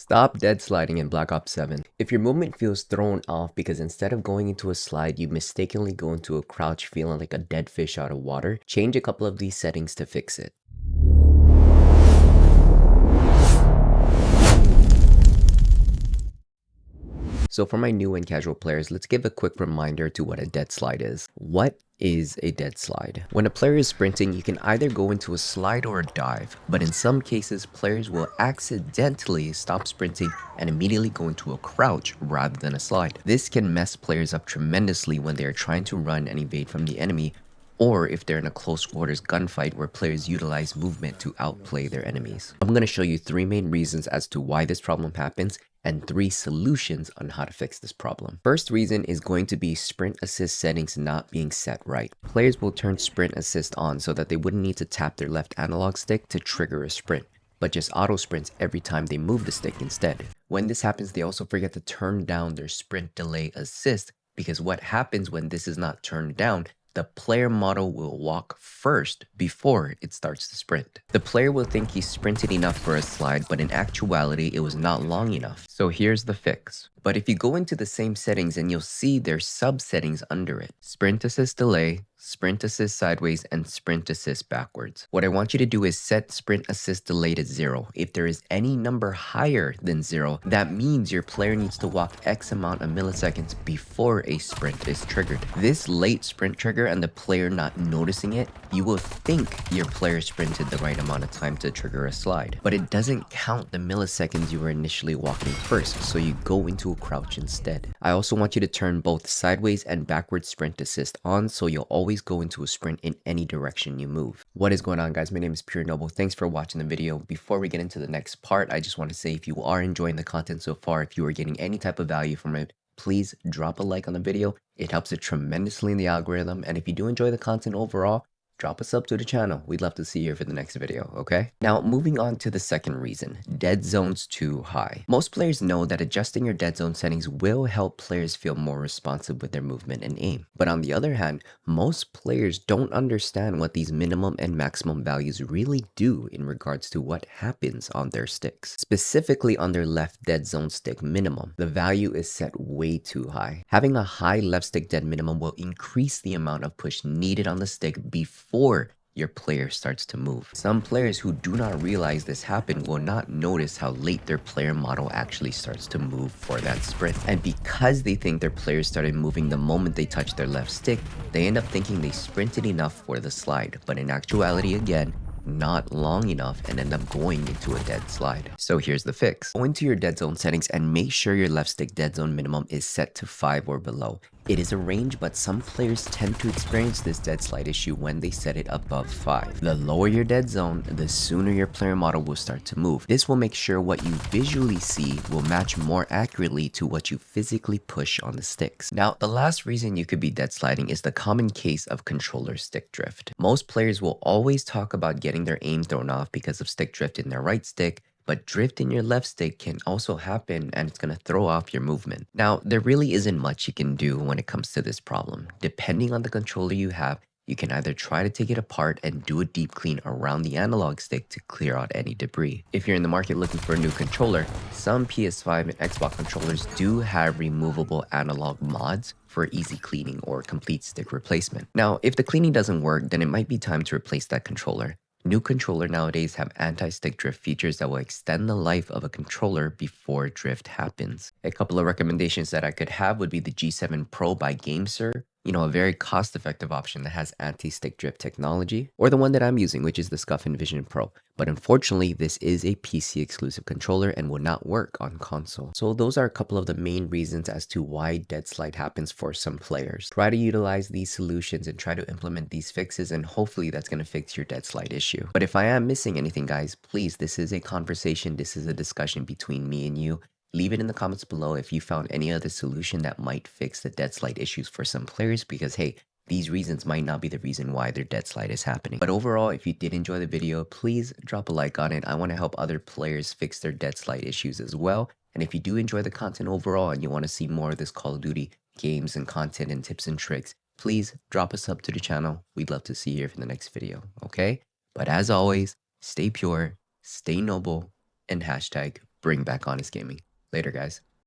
Stop dead sliding in Black Ops 7. If your movement feels thrown off because instead of going into a slide, you mistakenly go into a crouch feeling like a dead fish out of water, change a couple of these settings to fix it. So for my new and casual players, let's give a quick reminder to what a dead slide is. What is a dead slide? When a player is sprinting, you can either go into a slide or a dive, but in some cases, players will accidentally stop sprinting and immediately go into a crouch rather than a slide. This can mess players up tremendously when they are trying to run and evade from the enemy, or if they're in a close quarters gunfight where players utilize movement to outplay their enemies. I'm going to show you 3 main reasons as to why this problem happens and 3 solutions on how to fix this problem. First reason is going to be sprint assist settings not being set right. Players will turn sprint assist on so that they wouldn't need to tap their left analog stick to trigger a sprint, but just auto sprints every time they move the stick instead. When this happens, they also forget to turn down their sprint delay assist, because what happens when this is not turned down, the player model will walk first before it starts to sprint. The player will think he sprinted enough for a slide, but in actuality, it was not long enough. So here's the fix. But if you go into the same settings and you'll see there's sub settings under it: sprint assist delay, sprint assist sideways, and sprint assist backwards. What I want you to do is set sprint assist delay to 0. If there is any number higher than 0, that means your player needs to walk X amount of milliseconds before a sprint is triggered. This late sprint trigger and the player not noticing it, you will think your player sprinted the right amount of time to trigger a slide, but it doesn't count the milliseconds you were initially walking first, so you go into a crouch instead. I also want you to turn both sideways and backwards sprint assist on, so you'll always go into a sprint in any direction you move. What is going on, guys? My name is Pure Noble. Thanks for watching the video. Before we get into the next part, I just want to say, if you are enjoying the content so far, if you are getting any type of value from it, please drop a like on the video. It helps it tremendously in the algorithm. And if you do enjoy the content overall, drop a sub to the channel. We'd love to see you for the next video, okay? Now, moving on to the second reason, dead zones too high. Most players know that adjusting your dead zone settings will help players feel more responsive with their movement and aim. But on the other hand, most players don't understand what these minimum and maximum values really do in regards to what happens on their sticks. Specifically on their left dead zone stick minimum, the value is set way too high. Having a high left stick dead minimum will increase the amount of push needed on the stick before your player starts to move. Some players who do not realize this happen will not notice how late their player model actually starts to move for that sprint. And because they think their player started moving the moment they touch their left stick, they end up thinking they sprinted enough for the slide, but in actuality, again, not long enough, and end up going into a dead slide. So here's the fix. Go into your dead zone settings and make sure your left stick dead zone minimum is set to 5 or below. It is a range, but some players tend to experience this dead slide issue when they set it above 5. The lower your dead zone, the sooner your player model will start to move. This will make sure what you visually see will match more accurately to what you physically push on the sticks. Now, the last reason you could be dead sliding is the common case of controller stick drift. Most players will always talk about getting their aim thrown off because of stick drift in their right stick, but drift in your left stick can also happen, and it's going to throw off your movement. Now, there really isn't much you can do when it comes to this problem. Depending on the controller you have, you can either try to take it apart and do a deep clean around the analog stick to clear out any debris. If you're in the market looking for a new controller, some PS5 and Xbox controllers do have removable analog mods for easy cleaning or complete stick replacement. Now, if the cleaning doesn't work, then it might be time to replace that controller. New controllers nowadays have anti-stick drift features that will extend the life of a controller before drift happens. A couple of recommendations that I could have would be the G7 Pro by GameSir, a very cost-effective option that has anti-stick drift technology, or the one that I'm using, which is the Scuff Envision Pro. But unfortunately, this is a PC exclusive controller and will not work on console. So those are a couple of the main reasons as to why dead slide happens for some players. Try to utilize these solutions and try to implement these fixes, and hopefully that's going to fix your dead slide issue. But if I am missing anything, guys, please, this is a conversation, this is a discussion between me and you. Leave it in the comments below if you found any other solution that might fix the dead slide issues for some players, because hey, these reasons might not be the reason why their dead slide is happening. But overall, if you did enjoy the video, please drop a like on it. I want to help other players fix their dead slide issues as well. And if you do enjoy the content overall and you want to see more of this Call of Duty games and content and tips and tricks, please drop a sub to the channel. We'd love to see you here for the next video, okay? But as always, stay pure, stay noble, and hashtag bring back honest gaming. Later, guys.